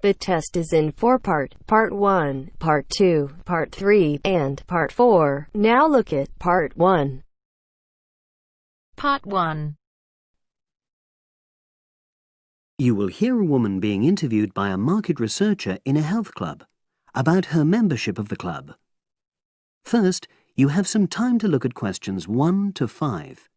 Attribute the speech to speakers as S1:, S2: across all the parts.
S1: The test is in 4-part, Part 1, Part 2, Part 3, and Part 4. Now look at Part 1.
S2: Part 1.
S3: You will hear a woman being interviewed by a market researcher in a health club about her membership of the club. First, you have some time to look at questions 1 to 5.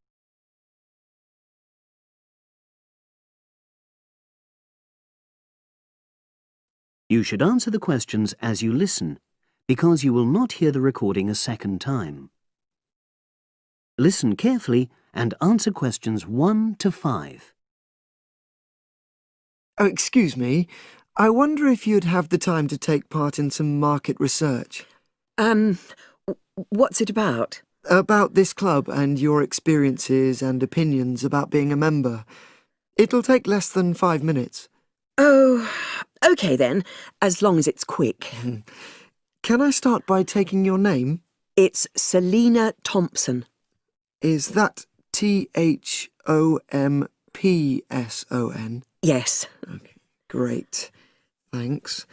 S3: You should answer the questions as you listen, because you will not hear the recording a second time. Listen carefully and answer questions 1 to 5.
S4: Oh, excuse me. I wonder if you'd have the time to take part in some market research.
S5: What's it about?
S4: About this club and your experiences and opinions about being a member. It'll take less than 5 minutes.
S5: Oh, OK then, as long as it's quick.
S4: Can I start by taking your name?
S5: It's Selina Thompson.
S4: Is that Thompson?
S5: Yes.
S4: Okay, great. Thanks.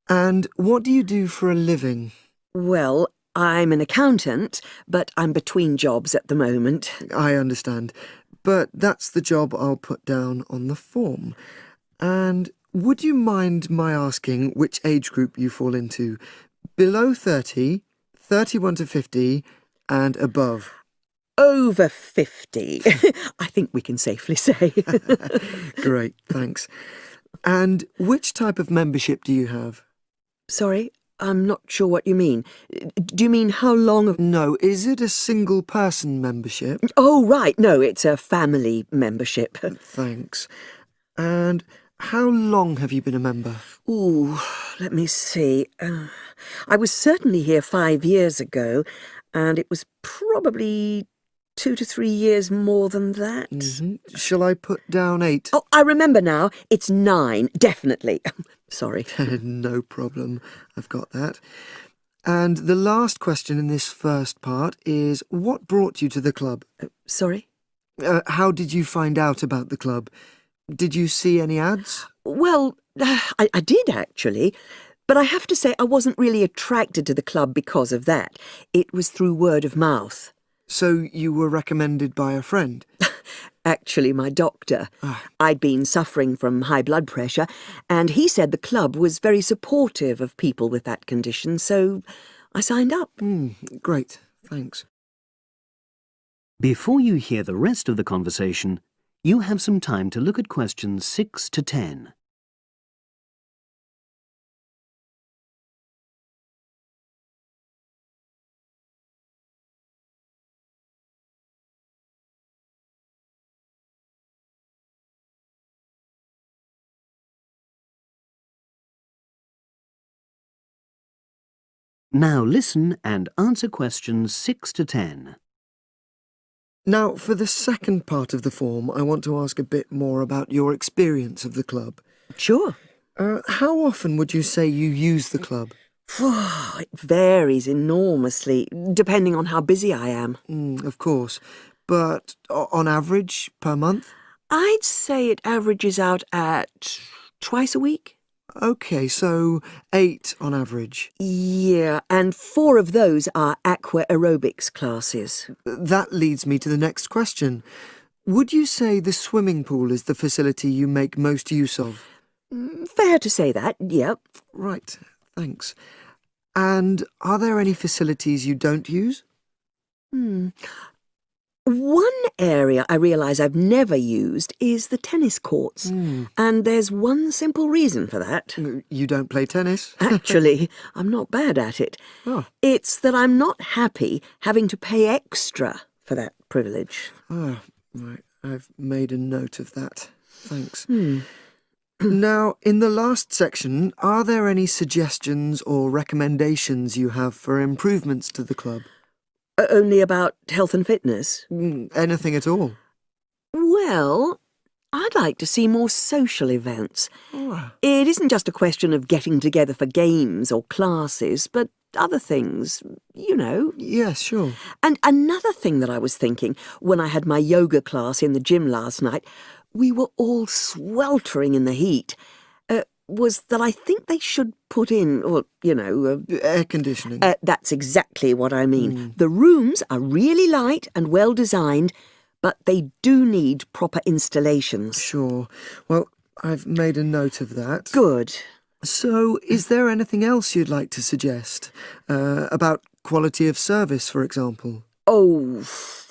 S4: And what do you do for a living?
S5: Well, I'm an accountant, but I'm between jobs at the moment.
S4: I understand. But that's the job I'll put down on the form. And would you mind my asking which age group you fall into? Below 30, 31 to 50, and above?
S5: Over 50, I think we can safely say.
S4: Great, thanks. And which type of membership do you have?
S5: Sorry, I'm not sure what you mean. Do you mean how long?
S4: No, is it a single-person membership?
S5: Oh, right, no, it's a family membership.
S4: Thanks. And how long have you been a member?
S5: Ooh, let me see. I was certainly here 5 years ago, and it was probably 2 to 3 years more than that.
S4: Shall I put down 8?
S5: Oh, I remember now. It's 9, definitely. Sorry.
S4: No problem. I've got that. And the last question in this first part is, what brought you to the club?
S5: Sorry?
S4: How did you find out about the club? Did you see any ads?
S5: Well, I did actually. But I have to say I wasn't really attracted to the club because of that. It was through word of mouth.
S4: So you were recommended by a friend?
S5: Actually, my doctor. I'd been suffering from high blood pressure, and he said the club was very supportive of people with that condition, so I signed up.
S4: Great, thanks.
S3: Before you hear the rest of the conversation, you have some time to look at questions 6 to 10. Now listen and answer questions 6 to 10.
S4: Now, for the second part of the form, I want to ask a bit more about your experience of the club.
S5: Sure.
S4: How often would you say you use the club?
S5: It varies enormously, depending on how busy I am.
S4: Of course. But on average, per month?
S5: I'd say it averages out at twice a week.
S4: OK, so 8 on average.
S5: Yeah, and 4 of those are aqua aerobics classes.
S4: That leads me to the next question. Would you say the swimming pool is the facility you make most use of?
S5: Fair to say that, yep.
S4: Right, thanks. And are there any facilities you don't use?
S5: One area I realise I've never used is the tennis courts. And there's one simple reason for that.
S4: You don't play tennis?
S5: Actually, I'm not bad at it.
S4: Oh.
S5: It's that I'm not happy having to pay extra for that privilege.
S4: Oh, right. I've made a note of that. Thanks. Now, in the last section, are there any suggestions or recommendations you have for improvements to the club?
S5: Only about health and fitness?
S4: Anything at all?
S5: Well, I'd like to see more social events. It isn't just a question of getting together for games or classes, but other things, you know.
S4: Yes, sure.
S5: And another thing that I was thinking when I had my yoga class in the gym last night, we were all sweltering in the heat. was that I think they should put in,
S4: Air conditioning.
S5: That's exactly what I mean. The rooms are really light and well designed, but they do need proper installations.
S4: Sure. Well, I've made a note of that.
S5: Good.
S4: So, is there anything else you'd like to suggest? About quality of service, for example?
S5: Oh,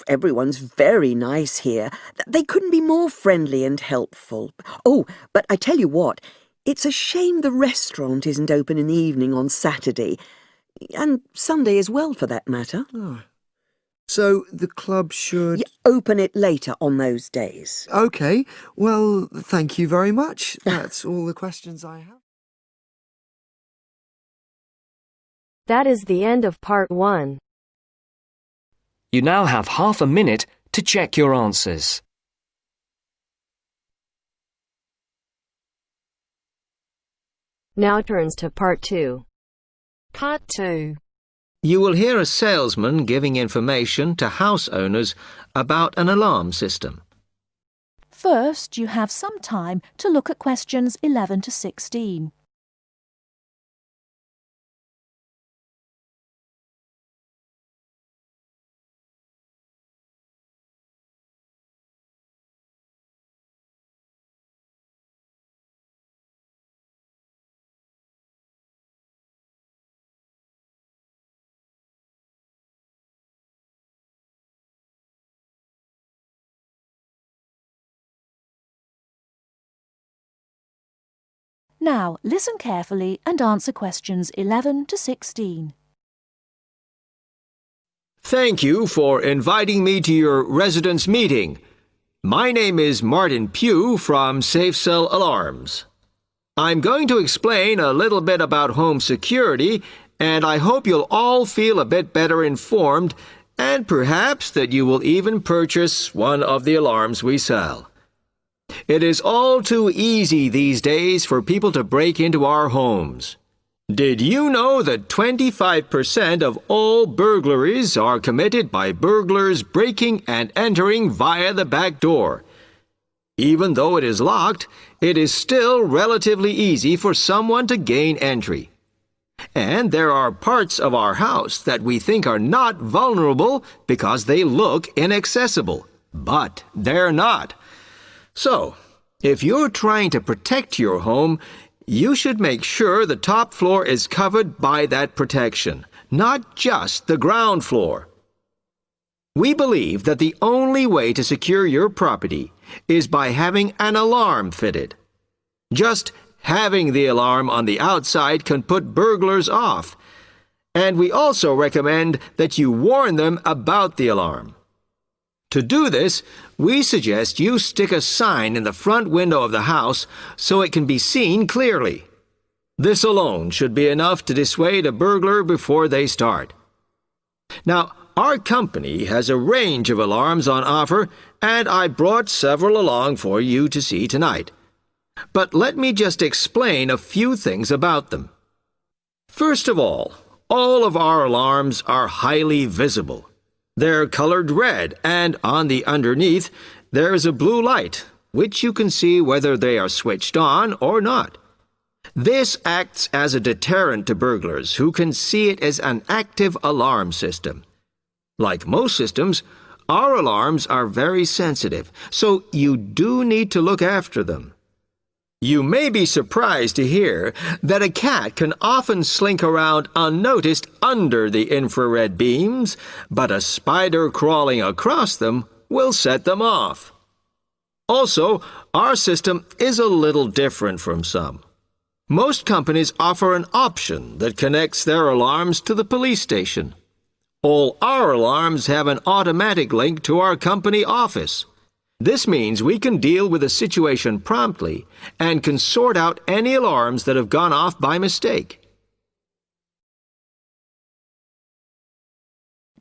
S5: everyone's very nice here. They couldn't be more friendly and helpful. Oh, but I tell you what, it's a shame the restaurant isn't open in the evening on Saturday, and Sunday as well, for that matter.
S4: Oh. So the club should...
S5: open it later on those days.
S4: OK. Well, thank you very much. That's all the questions I have.
S1: That is the end of part 1.
S6: You now have half a minute to check your answers.
S1: Now turns to part 2.
S2: Part 2.
S7: You will hear a salesman giving information to house owners about an alarm system.
S8: First, you have some time to look at questions 11 to 16. Now, listen carefully and answer questions 11 to 16.
S7: Thank you for inviting me to your residence meeting. My name is Martin Pugh from Safe Cell Alarms. I'm going to explain a little bit about home security, and I hope you'll all feel a bit better informed, and perhaps that you will even purchase one of the alarms we sell. It is all too easy these days for people to break into our homes. Did you know that 25% of all burglaries are committed by burglars breaking and entering via the back door? Even though it is locked, it is still relatively easy for someone to gain entry. And there are parts of our house that we think are not vulnerable because they look inaccessible. But they're not. So, if you're trying to protect your home, you should make sure the top floor is covered by that protection, not just the ground floor. We believe that the only way to secure your property is by having an alarm fitted. Just having the alarm on the outside can put burglars off, and we also recommend that you warn them about the alarm. To do this, we suggest you stick a sign in the front window of the house so it can be seen clearly. This alone should be enough to dissuade a burglar before they start. Now, our company has a range of alarms on offer, and I brought several along for you to see tonight. But let me just explain a few things about them. First of all of our alarms are highly visible. They're colored red, and on the underneath, there is a blue light, which you can see whether they are switched on or not. This acts as a deterrent to burglars who can see it as an active alarm system. Like most systems, our alarms are very sensitive, so you do need to look after them. You may be surprised to hear that a cat can often slink around unnoticed under the infrared beams, but a spider crawling across them will set them off. Also, our system is a little different from some. Most companies offer an option that connects their alarms to the police station. All our alarms have an automatic link to our company office. This means we can deal with a situation promptly and can sort out any alarms that have gone off by mistake.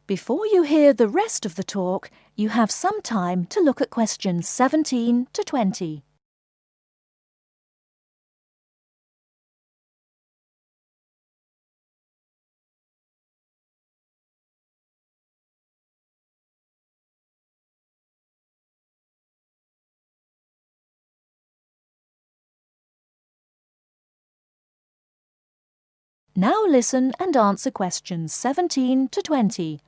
S8: Before you hear the rest of the talk, you have some time to look at questions 17 to 20. Now listen and answer questions 17 to 20.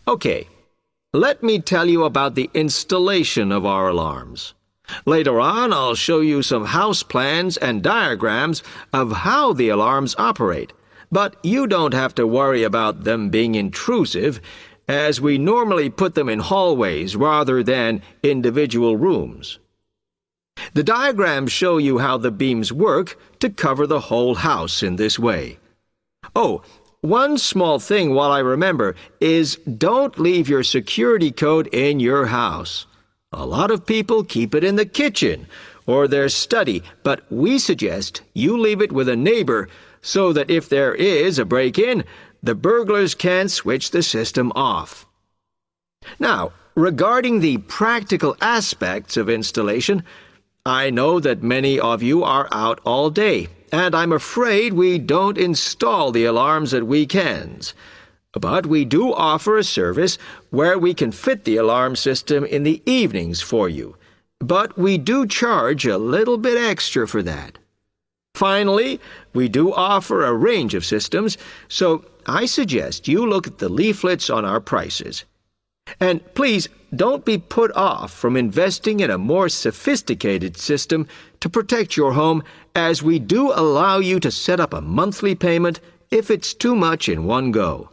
S7: Okay, let me tell you about the installation of our alarms. Later on, I'll show you some house plans and diagrams of how the alarms operate, but you don't have to worry about them being intrusive, as we normally put them in hallways rather than individual rooms. The diagrams show you how the beams work to cover the whole house in this way. Oh, one small thing while I remember is don't leave your security code in your house. A lot of people keep it in the kitchen or their study, but we suggest you leave it with a neighbor so that if there is a break-in, the burglars can switch the system off. Now, regarding the practical aspects of installation, I know that many of you are out all day, and I'm afraid we don't install the alarms at weekends. But we do offer a service where we can fit the alarm system in the evenings for you. But we do charge a little bit extra for that. Finally, we do offer a range of systems, so I suggest you look at the leaflets on our prices. And please don't be put off from investing in a more sophisticated system to protect your home, as we do allow you to set up a monthly payment if it's too much in one go.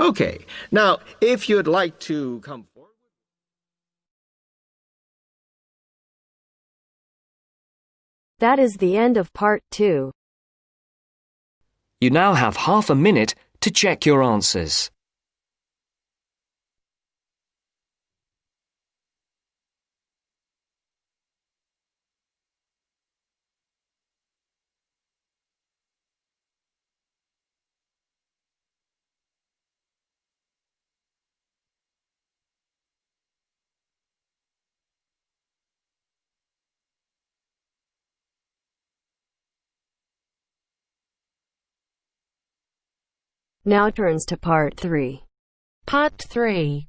S7: Okay, now if you'd like to come forward.
S1: That is the end of part 2.
S6: You now have half a minute to check your answers.
S1: Now turns to part 3.
S2: Part 3.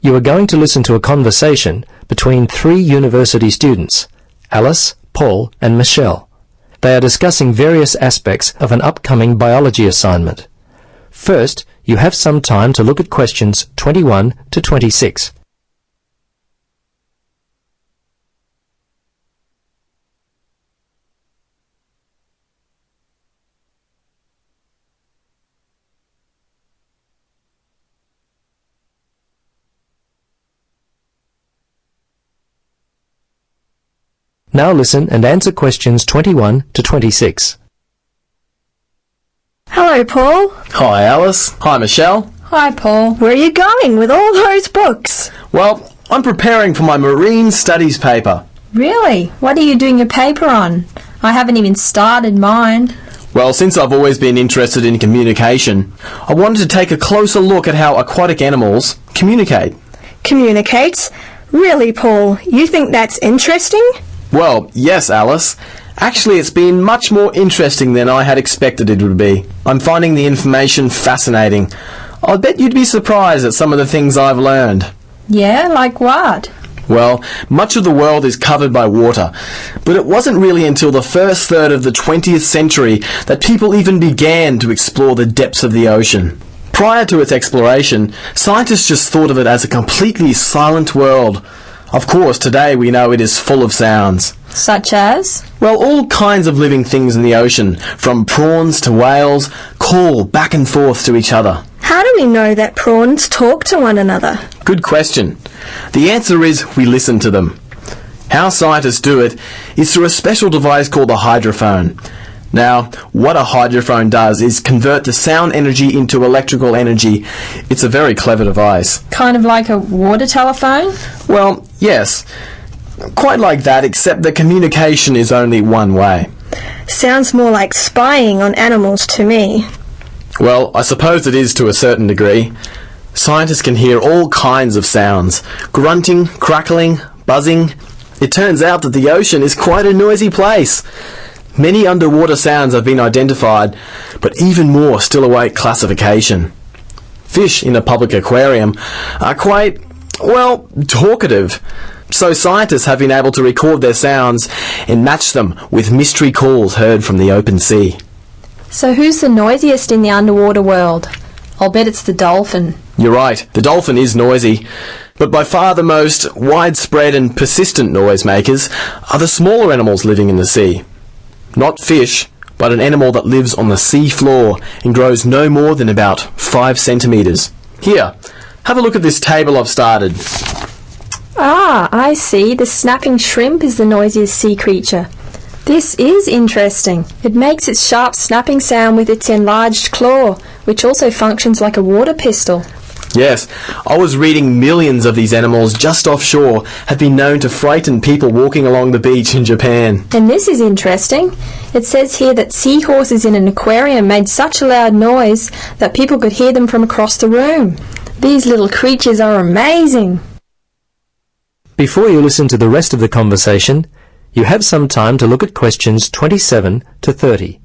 S9: You are going to listen to a conversation between 3 university students, Alice, Paul and Michelle. They are discussing various aspects of an upcoming biology assignment. First, you have some time to look at questions 21 to 26. Now listen and answer questions 21 to 26.
S10: Hello, Paul.
S11: Hi, Alice. Hi, Michelle.
S10: Hi, Paul. Where are you going with all those books?
S11: Well, I'm preparing for my marine studies paper.
S10: Really? What are you doing your paper on? I haven't even started mine.
S11: Well, since I've always been interested in communication, I wanted to take a closer look at how aquatic animals communicate.
S10: Communicates? Really, Paul? You think that's interesting?
S11: Well, yes, Alice. Actually, it's been much more interesting than I had expected it would be. I'm finding the information fascinating. I bet you'd be surprised at some of the things I've learned.
S10: Yeah, like what?
S11: Well, much of the world is covered by water, but it wasn't really until the first third of the 20th century that people even began to explore the depths of the ocean. Prior to its exploration, scientists just thought of it as a completely silent world. Of course, today we know it is full of sounds.
S10: Such as?
S11: Well, all kinds of living things in the ocean, from prawns to whales, call back and forth to each other.
S10: How do we know that prawns talk to one another?
S11: Good question. The answer is we listen to them. How scientists do it is through a special device called a hydrophone. Now, what a hydrophone does is convert the sound energy into electrical energy. It's a very clever device.
S10: Kind of like a water telephone?
S11: Well, yes. Quite like that, except the communication is only one way.
S10: Sounds more like spying on animals to me.
S11: Well, I suppose it is to a certain degree. Scientists can hear all kinds of sounds. Grunting, crackling, buzzing. It turns out that the ocean is quite a noisy place. Many underwater sounds have been identified, but even more still await classification. Fish in a public aquarium are quite, well, talkative. So scientists have been able to record their sounds and match them with mystery calls heard from the open sea.
S10: So who's the noisiest in the underwater world? I'll bet it's the dolphin.
S11: You're right, the dolphin is noisy, but by far the most widespread and persistent noisemakers are the smaller animals living in the sea. Not fish, but an animal that lives on the sea floor and grows no more than about 5 centimetres. Here, have a look at this table I've started.
S10: Ah, I see. The snapping shrimp is the noisiest sea creature. This is interesting. It makes its sharp snapping sound with its enlarged claw, which also functions like a water pistol.
S11: Yes, I was reading millions of these animals just offshore have been known to frighten people walking along the beach in Japan.
S10: And this is interesting. It says here that seahorses in an aquarium made such a loud noise that people could hear them from across the room. These little creatures are amazing.
S9: Before you listen to the rest of the conversation, you have some time to look at questions 27 to 30.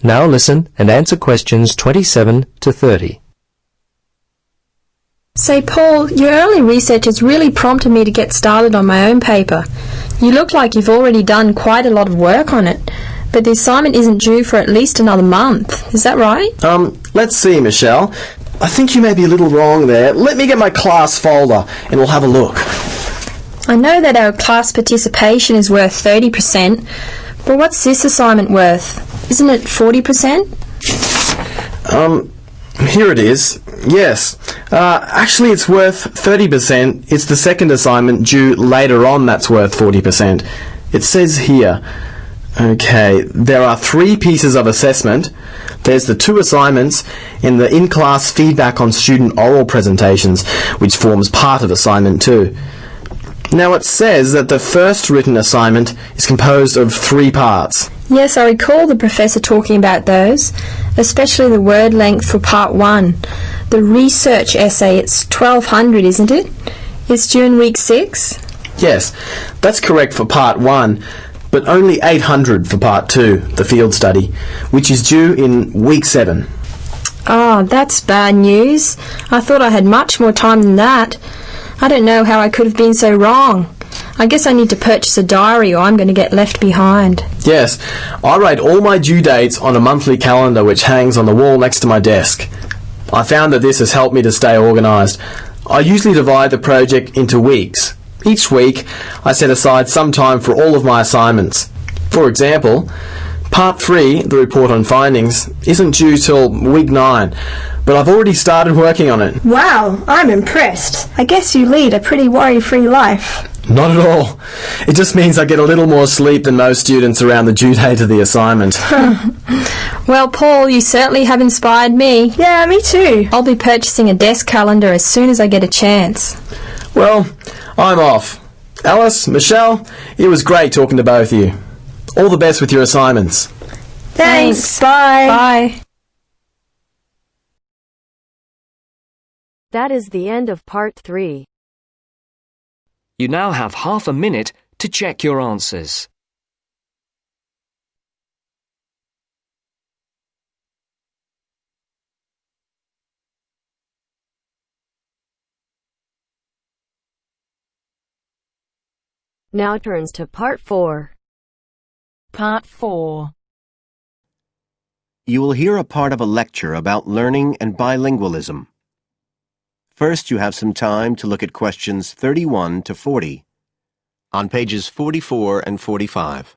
S9: Now listen and answer questions 27 to 30.
S10: Say, Paul, your early research has really prompted me to get started on my own paper. You look like you've already done quite a lot of work on it, but the assignment isn't due for at least another month. Is that right?
S11: Let's see, Michelle. I think you may be a little wrong there. Let me get my class folder and we'll have a look.
S10: I know that our class participation is worth 30%, but what's this assignment worth? Isn't it 40%?
S11: Here it is. Yes. Actually, it's worth 30%. It's the second assignment due later on that's worth 40%. It says here, okay, there are 3 pieces of assessment. There's the 2 assignments and the in-class feedback on student oral presentations, which forms part of assignment 2. Now it says that the first written assignment is composed of 3 parts.
S10: Yes, I recall the professor talking about those, especially the word length for part 1. The research essay, it's 1200, isn't it? It's due in week 6?
S11: Yes, that's correct for part 1, but only 800 for part 2, the field study, which is due in week 7.
S10: Oh, that's bad news. I thought I had much more time than that. I don't know how I could have been so wrong. I guess I need to purchase a diary or I'm going to get left behind.
S11: Yes, I write all my due dates on a monthly calendar which hangs on the wall next to my desk. I found that this has helped me to stay organised. I usually divide the project into weeks. Each week, I set aside some time for all of my assignments. For example, Part 3, the report on findings, isn't due till week 9, but I've already started working on it.
S10: Wow, I'm impressed. I guess you lead a pretty worry-free life.
S11: Not at all. It just means I get a little more sleep than most students around the due date of the assignment.
S10: Well, Paul, you certainly have inspired me. Yeah, me too. I'll be purchasing a desk calendar as soon as I get a chance.
S11: Well, I'm off. Alice, Michelle, it was great talking to both of you. All the best with your assignments.
S10: Thanks. Bye. Bye.
S1: That is the end of part 3.
S6: You now have half a minute to check your answers.
S1: Now turns to part 4.
S2: Part 4.
S12: You will hear a part of a lecture about learning and bilingualism. First, you have some time to look at questions 31 to 40 on pages 44 and 45.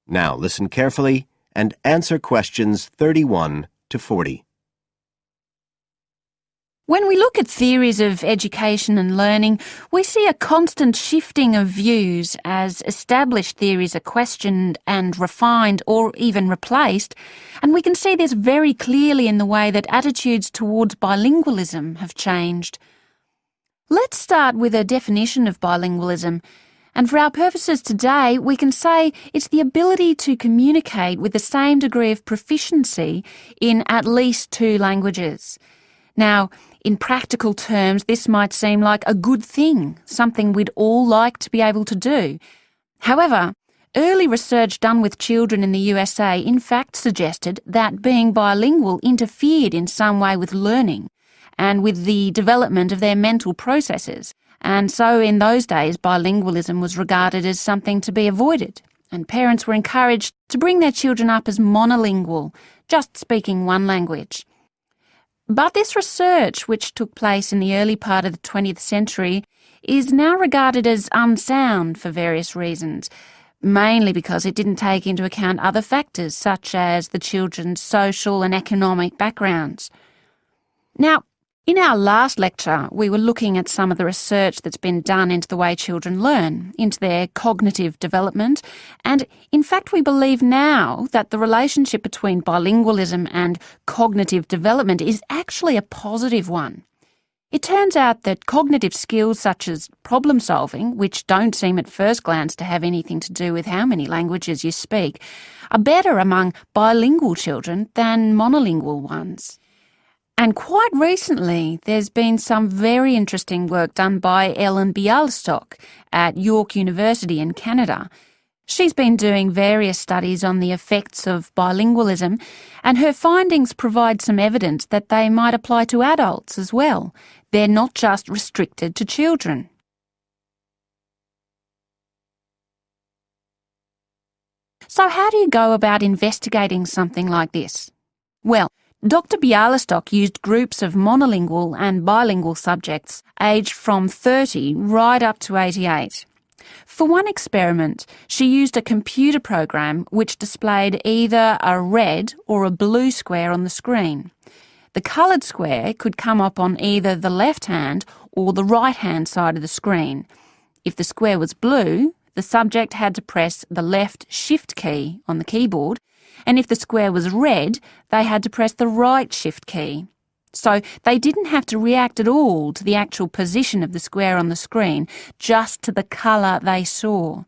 S12: Now listen carefully and answer questions 31 to 40.
S13: When we look at theories of education and learning, we see a constant shifting of views as established theories are questioned and refined or even replaced, and we can see this very clearly in the way that attitudes towards bilingualism have changed. Let's start with a definition of bilingualism, and for our purposes today, we can say it's the ability to communicate with the same degree of proficiency in at least two languages. Now, in practical terms, this might seem like a good thing, something we'd all like to be able to do. However, early research done with children in the USA in fact suggested that being bilingual interfered in some way with learning and with the development of their mental processes. And so in those days, bilingualism was regarded as something to be avoided, and parents were encouraged to bring their children up as monolingual, just speaking one language. But this research, which took place in the early part of the 20th century, is now regarded as unsound for various reasons, mainly because it didn't take into account other factors such as the children's social and economic backgrounds. Now, in our last lecture, we were looking at some of the research that's been done into the way children learn, into their cognitive development, and in fact we believe now that the relationship between bilingualism and cognitive development is actually a positive one. It turns out that cognitive skills such as problem solving, which don't seem at first glance to have anything to do with how many languages you speak, are better among bilingual children than monolingual ones. And quite recently, there's been some very interesting work done by Ellen Bialystok at York University in Canada. She's been doing various studies on the effects of bilingualism, and her findings provide some evidence that they might apply to adults as well. They're not just restricted to children. So how do you go about investigating something like this? Well, Dr. Bialystok used groups of monolingual and bilingual subjects aged from 30 right up to 88. For one experiment, she used a computer program which displayed either a red or a blue square on the screen. The coloured square could come up on either the left-hand or the right-hand side of the screen. If the square was blue, the subject had to press the left Shift key on the keyboard, and if the square was red, they had to press the right Shift key. So they didn't have to react at all to the actual position of the square on the screen, just to the colour they saw.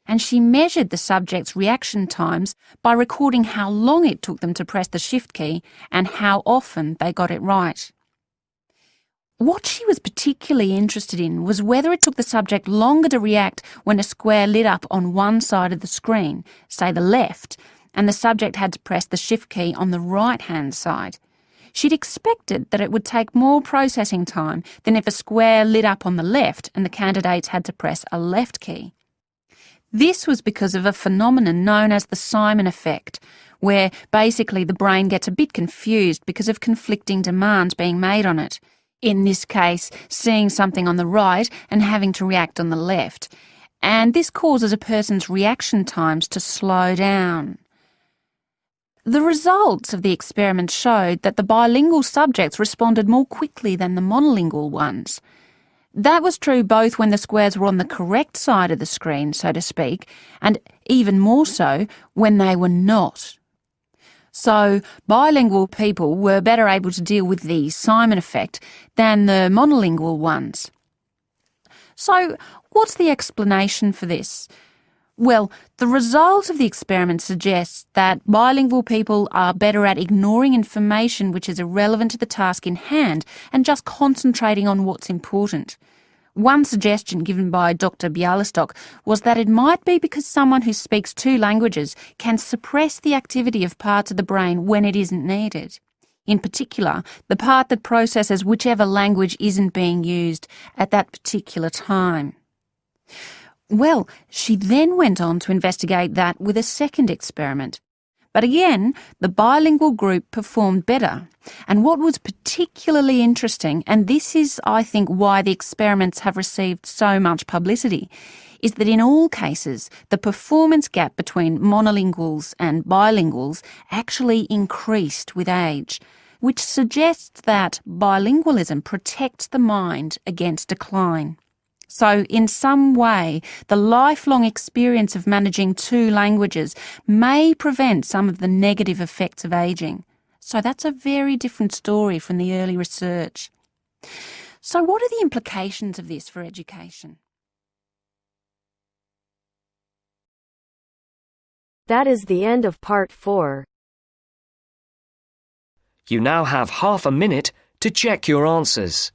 S13: And she measured the subject's reaction times by recording how long it took them to press the Shift key and how often they got it right. What she was particularly interested in was whether it took the subject longer to react when a square lit up on one side of the screen, say the left, and the subject had to press the Shift key on the right-hand side. She'd expected that it would take more processing time than if a square lit up on the left and the candidates had to press a left key. This was because of a phenomenon known as the Simon effect, where basically the brain gets a bit confused because of conflicting demands being made on it. In this case, seeing something on the right and having to react on the left. And this causes a person's reaction times to slow down. The results of the experiment showed that the bilingual subjects responded more quickly than the monolingual ones. That was true both when the squares were on the correct side of the screen, so to speak, and even more so when they were not. So bilingual people were better able to deal with the Simon effect than the monolingual ones. So what's the explanation for this? Well, the result of the experiment suggests that bilingual people are better at ignoring information which is irrelevant to the task in hand and just concentrating on what's important. One suggestion given by Dr. Bialystok was that it might be because someone who speaks two languages can suppress the activity of parts of the brain when it isn't needed. In particular, the part that processes whichever language isn't being used at that particular time. Well, she then went on to investigate that with a second experiment. But again, the bilingual group performed better. And what was particularly interesting, and this is, I think, why the experiments have received so much publicity, is that in all cases, the performance gap between monolinguals and bilinguals actually increased with age, which suggests that bilingualism protects the mind against decline. So, in some way, the lifelong experience of managing two languages may prevent some of the negative effects of ageing. So that's a very different story from the early research. So what are the implications of this for education?
S1: That is the end of part 4.
S6: You now have half a minute to check your answers.